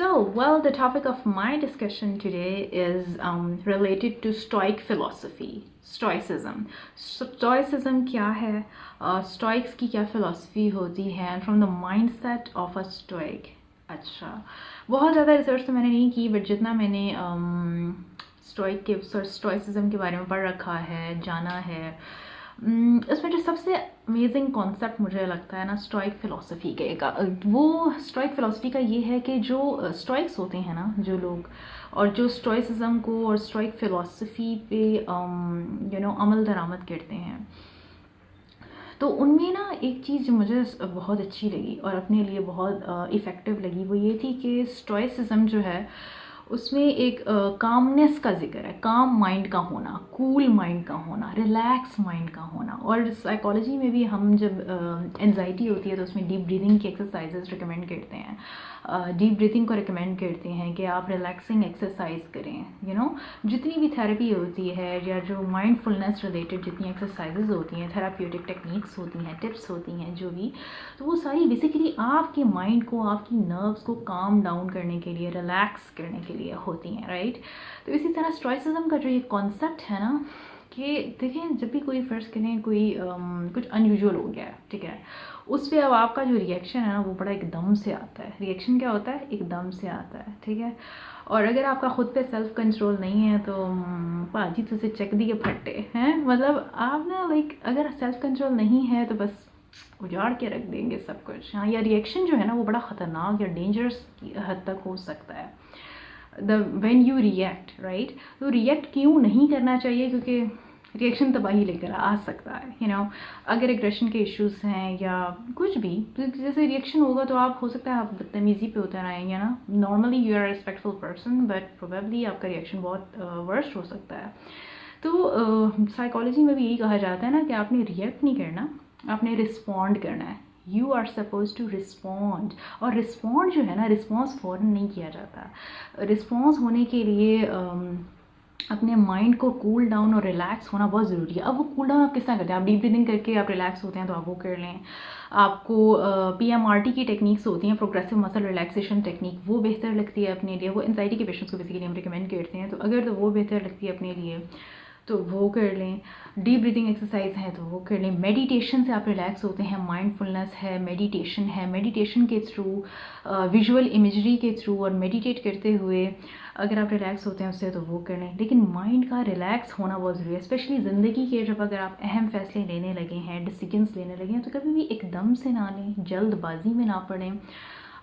Well, the topic of my discussion today is related to Stoic philosophy, Stoicism. Stoicism क्या है? Stoics की क्या philosophy होती है? And from the mindset of a Stoic. अच्छा, बहुत ज़्यादा रिसर्च तो मैंने नहीं की, बट जितना मैंने स्टोइसिज्म के बारे में पढ़ रखा है, जाना है, इसमें जो सबसे अमेजिंग कॉन्सेप्ट मुझे लगता है ना स्टोइक फ़िलॉसफी का, वो स्टोइक फ़िलॉसफी का ये है कि जो स्टोइक्स होते हैं ना, जो लोग, और जो स्टोइसिज्म को और स्टोइक फ़िलॉसफी पे अमल दरामद करते हैं, तो उनमें ना एक चीज़ जो मुझे बहुत अच्छी लगी और अपने लिए बहुत इफ़ेक्टिव लगी, वो ये थी कि स्टोइसिज्म जो है उसमें एक कामनेस का जिक्र है, काम माइंड का होना, कूल माइंड का होना, रिलैक्स माइंड का होना। और साइकोलॉजी में भी हम जब एनजाइटी होती है तो उसमें डीप ब्रीदिंग की एक्सरसाइजेस रिकमेंड करते हैं, डीप ब्रीथिंग को रिकमेंड करते हैं कि आप रिलैक्सिंग एक्सरसाइज करें। जितनी भी थेरेपी होती है या जो माइंडफुलनेस रिलेटेड जितनी एक्सरसाइजेज होती हैं, थेराप्यूटिक टेक्निक्स होती हैं, टिप्स होती हैं, जो भी, तो वो सारी बेसिकली आपके माइंड को, आपकी नर्व्स को काम डाउन करने के लिए, रिलैक्स करने के लिए होती हैं, राइट। तो इसी तरह स्टोइसिज्म का जो ये कॉन्सेप्ट है ना, कि देखें, जब भी कोई फ़र्ज़ करें कोई कुछ अनयूजुअल हो गया है, ठीक है, उस पर अब आपका जो रिएक्शन है ना वो बड़ा एकदम से आता है। रिएक्शन क्या होता है? एकदम से आता है, ठीक है। और अगर आपका खुद पे सेल्फ कंट्रोल नहीं है तो पाजी तुझे चक दिए फट्टे हैं, मतलब आप ना अगर सेल्फ कंट्रोल नहीं है तो बस उजाड़ के रख देंगे सब कुछ। हाँ, या रिएक्शन जो है ना वो बड़ा ख़तरनाक या डेंजरस हद तक हो सकता है। When you react, right. तो रिएक्ट क्यों नहीं करना चाहिए? क्योंकि रिएक्शन तबाही लेकर आ सकता है। अगर एग्रेशन के इश्यूज़ हैं या कुछ भी, तो जैसे रिएक्शन होगा तो आप, हो सकता है आप बदतमीज़ी पे उतर आएंगे ना। Normally you are respectful person, but probably आपका रिएक्शन बहुत वर्स्ट हो सकता है। तो साइकोलॉजी में भी यही कहा जाता है ना कि आपने रिएक्ट नहीं करना, आपने रिस्पॉन्ड करना है। You are suppose to respond. और रिस्पॉन्ड जो है ना, रिस्पॉन्स फ़ौरन नहीं किया जाता। रिस्पॉन्स होने के लिए अपने माइंड को कूल डाउन और रिलैक्स होना बहुत ज़रूरी है। अब वो कूल डाउन आप किस तरह करते हैं? आप डीप ब्रीदिंग करके आप रिलैक्स होते हैं तो आप वो कर लें। आपको PMRT की टेक्निक्स होती हैं, प्रोग्रेसिव मसल रिलैक्सेशन टेक्निक, वो बेहतर लगती है अपने लिए। वो एंजाइटी के पेशेंट्स को बेसिकली हम रिकमेंड करते हैं, तो अगर तो वो बेहतर लगती है अपने लिए तो वो कर लें। डीप ब्रीदिंग एक्सरसाइज है तो वो कर लें। मेडिटेशन से आप रिलैक्स होते हैं, माइंडफुलनेस है, मेडिटेशन है। मेडिटेशन के थ्रू, विजुअल इमेजरी के थ्रू और मेडिटेट करते हुए अगर आप रिलैक्स होते हैं उससे तो वो कर लें। लेकिन माइंड का रिलैक्स होना बहुत ज़रूरी है, स्पेशली ज़िंदगी के जब अगर आप अहम फैसले लेने लगे हैं, डिसीजंस लेने लगे हैं, तो कभी भी एकदम से ना लें, जल्दबाजी में ना पड़ें।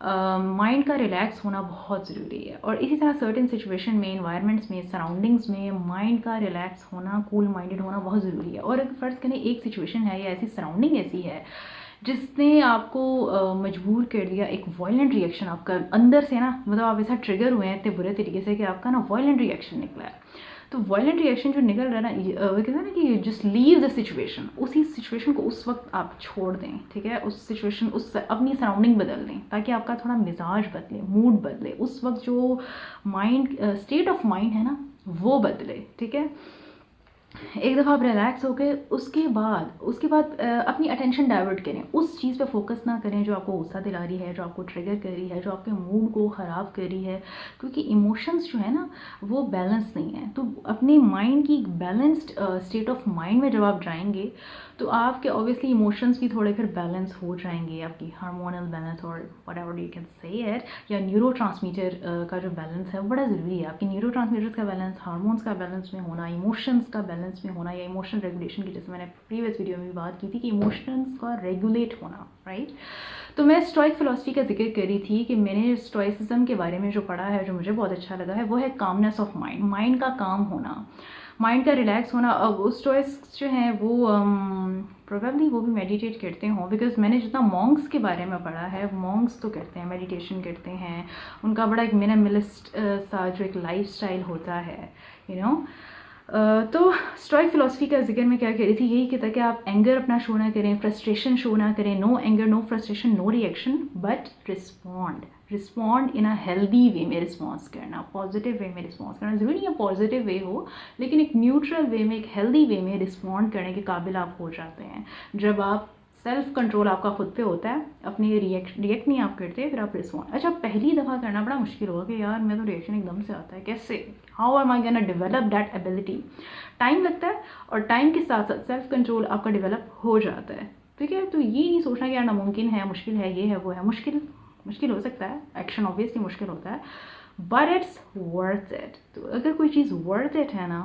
माइंड का रिलैक्स होना बहुत ज़रूरी है। और इसी तरह सर्टेन सिचुएशन में, इन्वायरमेंट्स में, सराउंडिंग्स में माइंड का रिलैक्स होना, कूल माइंडेड होना बहुत ज़रूरी है। और अगर फ़र्ज़ करें एक सिचुएशन है या ऐसी सराउंडिंग ऐसी है जिसने आपको मजबूर कर दिया एक वायलेंट रिएक्शन आपका अंदर से ना, मतलब आप ऐसा ट्रिगर हुए हैं इतने बुरे तरीके से कि आपका ना वायलेंट रिएक्शन निकला है, तो वायलेंट रिएक्शन जो निकल रहा है ना, वो कहते हैं ना कि जस्ट लीव द सिचुएशन। उसी सिचुएशन को उस वक्त आप छोड़ दें, ठीक है। उस सिचुएशन, उस अपनी सराउंडिंग बदल दें ताकि आपका थोड़ा मिजाज बदले, मूड बदले, उस वक्त जो माइंड स्टेट ऑफ माइंड है ना वो बदले, ठीक है। एक दफ़ा आप रिलैक्स हो गए, उसके बाद अपनी अटेंशन डाइवर्ट करें, उस चीज़ पे फोकस ना करें जो आपको गुस्सा दिला रही है, जो आपको ट्रिगर कर रही है, जो आपके मूड को ख़राब कर रही है। क्योंकि इमोशंस जो है ना वो बैलेंस नहीं है। तो अपने माइंड की बैलेंस्ड स्टेट ऑफ माइंड में जब आप जाएंगे तो आपके ऑब्वियसली इमोशंस भी थोड़े फिर बैलेंस हो जाएंगे, आपकी हार्मोनल बैलेंस और whatever you can say it, या न्यूरो ट्रांसमीटर का जो बैलेंस है वो बड़ा ज़रूरी है। आपकी न्यूरो ट्रांसमीटर्स का बैलेंस, हार्मोन्स का बैलेंस में होना, इमोशंस का बैलेंस में होना, या इमोशनल रेगुलेशन की, जैसे मैंने प्रीवियस वीडियो में भी बात की थी कि इमोशंस का रेगुलेट होना, राइट। तो मैं स्टोइक फिलॉसफी का जिक्र कर रही थी कि मैंने स्टोइसिज्म के बारे में जो पढ़ा है, जो मुझे बहुत अच्छा लगा है, वो है कामनेस ऑफ माइंड, माइंड का काम होना, माइंड का रिलैक्स होना। अब स्टोइक्स जो हैं वो प्रोबेबली वो भी मेडिटेट करते हों, बिकॉज मैंने जितना मॉन्क्स के बारे में पढ़ा है, मॉन्क्स तो करते हैं, मेडिटेशन करते हैं, उनका बड़ा एक मिनिमलिस्ट सा जो एक लाइफस्टाइल होता है, तो स्टोइक फिलॉसफी का जिक्र मैं क्या कह रही थी, यही कहता कि आप एंगर अपना शो ना करें, फ्रस्ट्रेशन शो ना करें, no anger, no frustration, no reaction, but respond in a healthy way में रिस्पॉन्स करना, पॉजिटिव वे में रिस्पॉन्स करना। ज़रूरी नहीं है पॉजिटिव वे हो, लेकिन एक न्यूट्रल वे में, एक हेल्दी वे में रिस्पॉन्ड करने के काबिल आप हो जाते हैं जब आप सेल्फ कंट्रोल आपका खुद पे होता है, अपने रिएक्ट नहीं आप करते, फिर आप रिस्पॉन्ड। अच्छा, पहली दफ़ा करना बड़ा मुश्किल होगा कि यार मैं तो रिएक्शन एकदम से आता है, कैसे, how am I gonna develop that ability. Time लगता है, और टाइम के साथ साथ सेल्फ कंट्रोल आपका डेवलप हो जाता है, ठीक है। तो ये नहीं सोचना कि यार नामुमकिन है, मुश्किल है, ये है वो है। मुश्किल हो सकता है, एक्शन ऑब्वियसली मुश्किल होता है, बट इट्स वर्थ इट। तो अगर कोई चीज़ वर्थ इट है ना,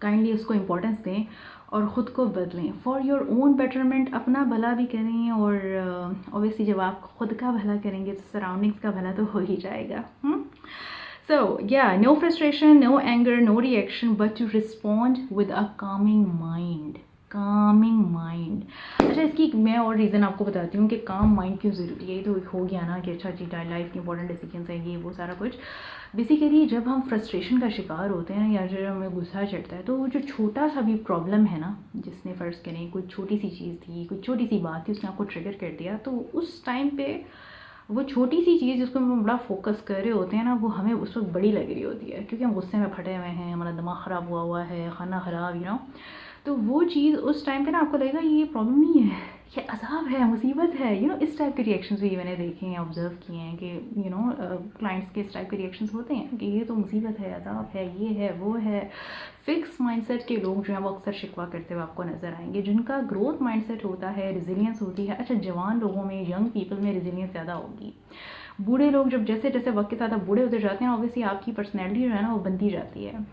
काइंडली उसको इम्पोर्टेंस दें और ख़ुद को बदलें फॉर योर ओन बेटरमेंट। अपना भला भी करें, और ऑब्वियसली जब आप खुद का भला करेंगे तो सराउंडिंग्स का भला तो हो ही जाएगा। So yeah, no frustration, no anger, no reaction, but to respond with a calming mind. अच्छा, इसकी मैं और रीज़न आपको बताती हूँ कि काम माइंड क्यों ज़रूरी है। ये तो हो गया ना कि अच्छा जी लाइफ के इंपॉर्टेंट डिसीजंस है, ये वो सारा कुछ। बेसिकली जब हम फ्रस्ट्रेशन का शिकार होते हैं या जब हमें गुस्सा चढ़ता है, तो वो जो छोटा सा भी प्रॉब्लम है ना, जिसने फ़र्ज़ करें कोई छोटी सी चीज़ थी, कोई छोटी सी बात थी, उसने आपको ट्रिगर कर दिया, तो उस टाइम पे वो छोटी सी चीज़ जिसको हम बड़ा फोकस कर रहे होते हैं ना, वो हमें उस वक्त बड़ी लग रही होती है, क्योंकि हम गुस्से में फटे हुए हैं, हमारा दिमाग ख़राब हुआ है, खाना ख़राब, यू नो। तो वो चीज़ उस टाइम पे ना आपको लगेगा ये प्रॉब्लम नहीं है, ये अज़ाब है, मुसीबत है, यू नो। इस टाइप के रिएक्शंस भी मैंने देखे हैं, ऑब्जर्व किए हैं कि यू नो क्लाइंट्स के इस टाइप के रिएक्शंस होते हैं कि ये तो मुसीबत है, अज़ाब है, ये है, वो है। फिक्स माइंडसेट के लोग जो हैं वो अक्सर शिकवा करते हुए आपको नज़र आएंगे। जिनका ग्रोथ माइंडसेट होता है, रेजिलियंस होती है। अच्छा, जवान लोगों में, यंग पीपल में रेजिलियंस ज़्यादा होगी। बूढ़े लोग जब जैसे जैसे वक्त के साथ आप बूढ़े होते जाते हैं, ऑब्वियसली आपकी पर्सनैलिटी जो है ना वो बनती जाती है,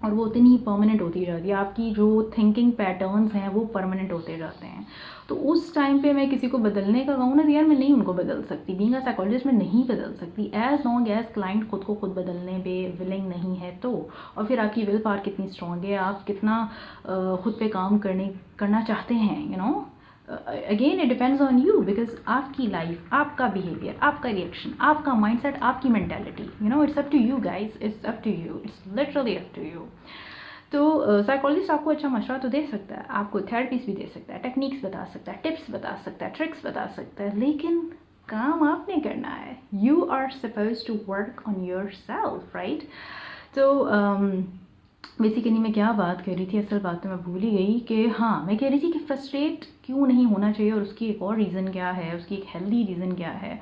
और वो उतनी ही परमानेंट होती जाती है। आपकी जो थिंकिंग पैटर्न्स हैं वो परमानेंट होते जाते हैं। तो उस टाइम पे मैं किसी को बदलने का कहूँ ना, तो यार मैं नहीं उनको बदल सकती, बीइंग अ साइकोलॉजिस्ट मैं नहीं बदल सकती, एज लॉन्ग एज क्लाइंट खुद को खुद बदलने पे विलिंग नहीं है तो। और फिर आपकी विल पावर कितनी स्ट्रॉन्ग है, आप कितना खुद पे काम करना चाहते हैं, you know. Again it depends on you, because आपकी लाइफ, आपका बिहेवियर, आपका रिएक्शन, आपका माइंडसेट, आपकी mentality, you know, it's up to you guys, it's up to you, it's literally up to you. तो साइकोलॉजिस्ट आपको अच्छा मशवरा तो दे सकता है, आपको थेरेपीज भी दे सकता है, टेक्निक्स बता सकता है, टिप्स बता सकता है, ट्रिक्स बता सकता है, लेकिन काम आपने करना है। You are suppose to work on yourself, right. तो बेसिकली मैं क्या बात कर रही थी, असल बात तो मैं भूल ही गई कि हाँ, मैं कह रही थी कि फ्रस्ट्रेट क्यों नहीं होना चाहिए, और उसकी एक और रीज़न क्या है, उसकी एक हेल्दी रीज़न क्या है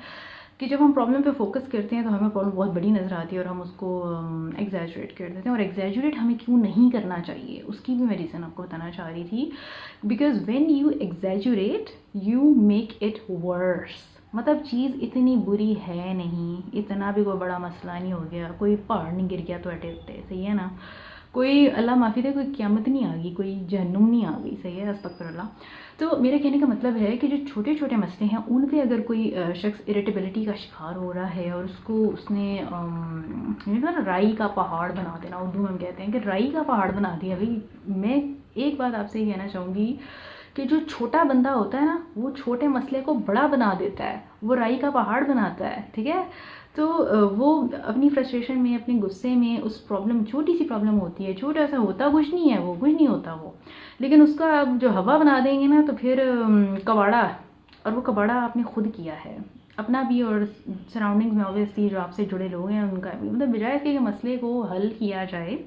कि जब हम प्रॉब्लम पे फोकस करते हैं तो हमें प्रॉब्लम बहुत बड़ी नज़र आती है और हम उसको एग्जैजुरेट कर देते हैं। और एग्जैजुरेट हमें क्यों नहीं करना चाहिए, उसकी भी मैं रीज़न आपको बताना चाह रही थी। Because when you exaggerate you make it worse. मतलब चीज़ इतनी बुरी है नहीं, इतना भी कोई बड़ा मसला नहीं हो गया, कोई पहाड़ नहीं गिर गया तो अटे उठते, सही है ना, कोई अल्लाह माफ़ी दे, कोई क़यामत नहीं आ गई, कोई जहन्नुम नहीं आ गई, सही है, अस्तगफिरुल्लाह। तो मेरे कहने का मतलब है कि जो छोटे छोटे मसले हैं उन पे अगर कोई शख्स इरिटेबिलिटी का शिकार हो रहा है और उसने ना राई का पहाड़ बना देना, उर्दू में हम कहते हैं कि राई का पहाड़ बना दिया। भाई मैं एक बात आपसे ये कहना चाहूँगी कि जो छोटा बंदा होता है ना, वो छोटे मसले को बड़ा बना देता है, वो राई का पहाड़ बनाता है, ठीक है। तो वो अपनी फ्रस्ट्रेशन में, अपने गुस्से में, उस प्रॉब्लम, छोटी सी प्रॉब्लम होती है, छोटा सा होता कुछ नहीं है, वो कुछ नहीं होता वो, लेकिन उसका आप जो हवा बना देंगे ना, तो फिर कबाड़ा, और वो कबाड़ा आपने खुद किया है, अपना भी और सराउंडिंग्स में ऑब्वियसली जो आपसे जुड़े लोग हैं उनका भी। मतलब बजाय इसके कि मसले को हल किया जाए,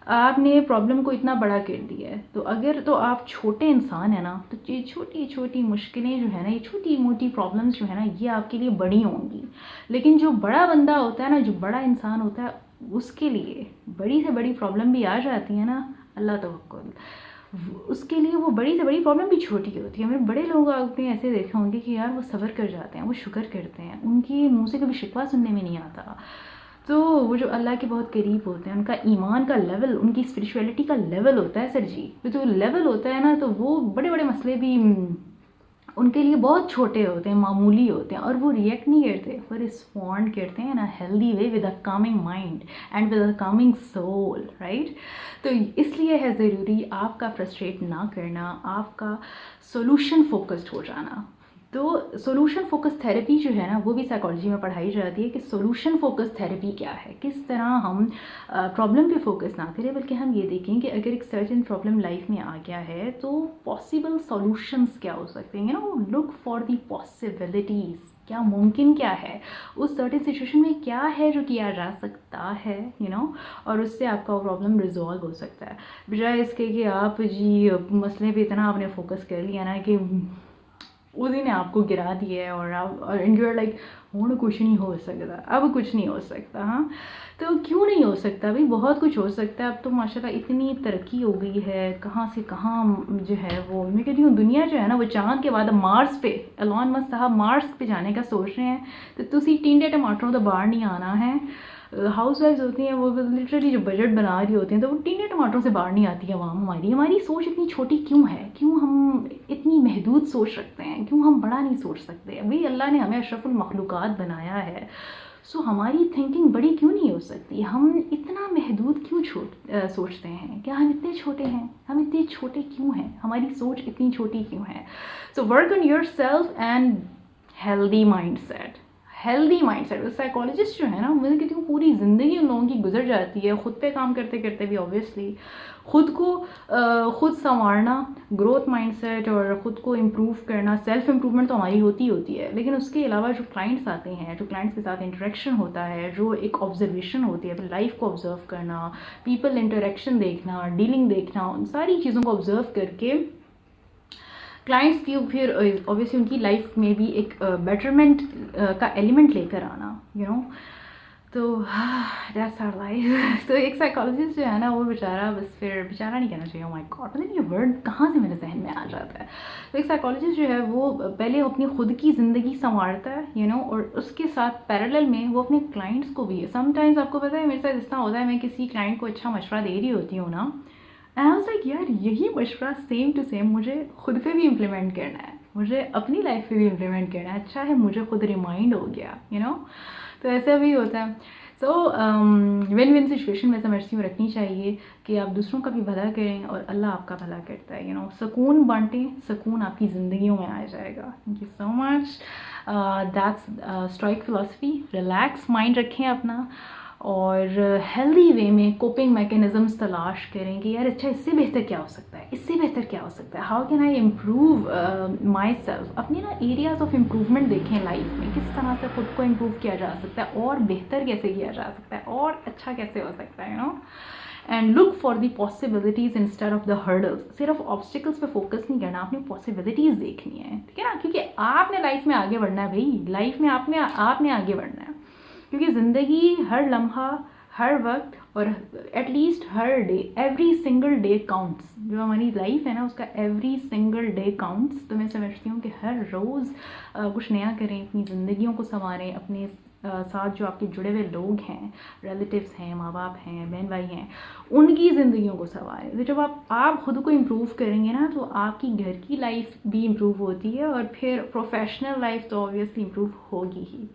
आपने प्रॉब्लम को इतना बड़ा कर दिया है। तो अगर तो आप छोटे इंसान है ना, तो ये छोटी छोटी मुश्किलें जो है ना, ये छोटी मोटी प्रॉब्लम्स जो है ना, ये आपके लिए बड़ी होंगी। लेकिन जो बड़ा बंदा होता है ना, जो बड़ा इंसान होता है, उसके लिए बड़ी से बड़ी प्रॉब्लम भी आ जाती है ना, अल्लाह तवक्कुल, उसके लिए वो बड़ी से बड़ी प्रॉब्लम भी छोटी होती है। मैंने बड़े लोग आपने ऐसे देखे होंगे कि यार वो सब्र कर जाते हैं, वो शुक्र करते हैं, उनके मुँह से कभी शिकवा सुनने में नहीं आता। तो वो जो अल्लाह के बहुत करीब होते हैं, उनका ईमान का लेवल, उनकी स्पिरिचुअलिटी का लेवल होता है सर जी, तो लेवल होता है ना, तो वो बड़े बड़े मसले भी उनके लिए बहुत छोटे होते हैं, मामूली होते हैं, और वो रिएक्ट नहीं करते, वो रिस्पॉन्ड करते हैं ना healthy way, with a calming mind and with a calming soul, right. तो इसलिए है ज़रूरी आपका फ्रस्ट्रेट ना करना, आपका सोल्यूशन फोकस्ड हो जाना। तो सोल्यूशन फोकस थेरेपी जो है ना, वो भी साइकोलॉजी में पढ़ाई जाती है कि सोल्यूशन फोकस थेरेपी क्या है, किस तरह हम प्रॉब्लम पे फोकस ना करें, बल्कि हम ये देखें कि अगर एक सर्टेन प्रॉब्लम लाइफ में आ गया है तो पॉसिबल सॉल्यूशंस क्या हो सकते हैं, you no, look for the possibilities, क्या मुमकिन क्या है, उस सर्टेन सिचुएशन में क्या है जो किया जा सकता है, यू नो, और उससे आपका प्रॉब्लम रिजॉल्व हो सकता है। बजाय इसके कि आप जी मसले पे इतना आपने फोकस कर लिया ना कि उसी ने आपको गिरा दिया है और आप एंड यू आर लाइक हुण कुछ नहीं हो सकता, अब कुछ नहीं हो सकता। हाँ, तो क्यों नहीं हो सकता भाई, बहुत कुछ हो सकता है। अब तो माशाल्लाह इतनी तरक्की हो गई है, कहाँ से कहाँ जो है वो, मैं कहती हूँ दुनिया जो है ना वो चांद के बाद मार्स पे, एलॉन मस्क साहब मार्स पे जाने का सोच रहे हैं। तो तुसी टिंडे टमाटरों तो बाहर नहीं आना है। हाउस वाइफ्स होती हैं वो लिटरली जो बजट बना रही होती हैं तो वो टिंडे टमाटरों से बाहर नहीं आती है आवाम। हमारी सोच इतनी छोटी क्यों है, क्यों हम इतनी महदूद सोच रखते हैं, क्यों हम बड़ा नहीं सोच सकते। अभी अल्लाह ने हमें अशरफुल मखलूक़ात बनाया है, सो हमारी थिंकिंग बड़ी क्यों नहीं हो सकती। हम इतना महदूद क्यों सोचते हैं, क्या हम इतने छोटे हैं, हम इतने छोटे क्यों हैं, हमारी सोच इतनी छोटी क्यों है। So work on your self and healthy mind set. Healthy mind set, psychologist जो है ना, मैं कहती हूँ पूरी ज़िंदगी उन लोगों की गुजर जाती है खुद पे काम करते करते भी। ऑब्वियसली खुद को खुद संवारना, ग्रोथ माइंडसेट और ख़ुद को इम्प्रूव करना, सेल्फ इम्प्रूवमेंट तो हमारी होती है। लेकिन उसके अलावा जो क्लाइंट्स आते हैं, जो क्लाइंट्स के साथ इंटरेक्शन होता है, जो एक ऑब्जर्वेशन होती है, लाइफ को ऑब्जर्व करना, पीपल इंटरेक्शन देखना, डीलिंग देखना, उन सारी चीज़ों को ऑब्जर्व करके क्लाइंट्स की फिर ऑब्वियसली उनकी लाइफ में भी एक बेटरमेंट का एलिमेंट लेकर आना, यू नो। तो दैट्स आवर लाइफ। तो एक साइकोलॉजिस्ट जो है ना वो बेचारा, बस फिर बेचारा नहीं कहना चाहिए, माय गॉड पता नहीं ये वर्ड कहाँ से मेरे जहन में आ जाता है। तो एक साइकोलॉजिस्ट जो है वो पहले अपनी खुद की ज़िंदगी संवारता है, यू नो, और उसके साथ पैरेलल में वो अपने क्लाइंट्स को भी। समटाइम्स आपको पता है मेरे साथ इतना होता है, मैं किसी क्लाइंट को अच्छा मशवरा दे रही होती हूँ ना, एंड आई वाज लाइक यार यही मशवरा सेम टू सेम मुझे खुद पे भी इम्प्लीमेंट करना है, मुझे अपनी लाइफ पे भी इम्प्लीमेंट करना है। अच्छा है मुझे खुद रिमाइंड हो गया, यू नो। तो ऐसा भी होता है। सो विन विन सिचुएशन में समझती हूँ रखनी चाहिए कि आप दूसरों का भी भला करें और अल्लाह आपका भला करता है, यू नो। सुकून बांटें, सुकून आपकी ज़िंदगियों में आ जाएगा। Thank you so much. That's stoic philosophy. Relax mind रखें अपना और हेल्दी वे में कोपिंग मैकेनिज़म्स तलाश करें कि यार अच्छा इससे बेहतर क्या हो सकता है, इससे बेहतर क्या हो सकता है, how can I improve my self. अपने ना एरियाज ऑफ इम्प्रूवमेंट देखें लाइफ में, किस तरह से खुद को इम्प्रूव किया जा सकता है और बेहतर कैसे किया जा सकता है और अच्छा कैसे हो सकता है, you know. And look for the possibilities instead of the hurdles. सिर्फ ऑब्स्टिकल्स पे फोकस नहीं करना, आपने पॉसिबिलिटीज़ देखनी है, ठीक है ना, क्योंकि आपने लाइफ में आगे बढ़ना है भाई, लाइफ में आपने आगे बढ़ना है, क्योंकि ज़िंदगी हर लम्हा, हर वक्त और एटलीस्ट हर day, every single day counts. जो हमारी लाइफ है ना उसका एवरी सिंगल डे काउंट्स। तो मैं समझती हूँ कि हर रोज़ कुछ नया करें, अपनी ज़िंदगियों को संवारें, अपने साथ जो आपके जुड़े हुए लोग हैं, रिलेटिव्स हैं, माँ बाप हैं, बहन भाई हैं, उनकी ज़िंदगियों को संवारें। तो जब आप खुद को इम्प्रूव करेंगे ना तो आपकी घर की लाइफ भी इम्प्रूव होती है और फिर प्रोफेशनल लाइफ तो ऑब्वियसली इम्प्रूव होगी ही।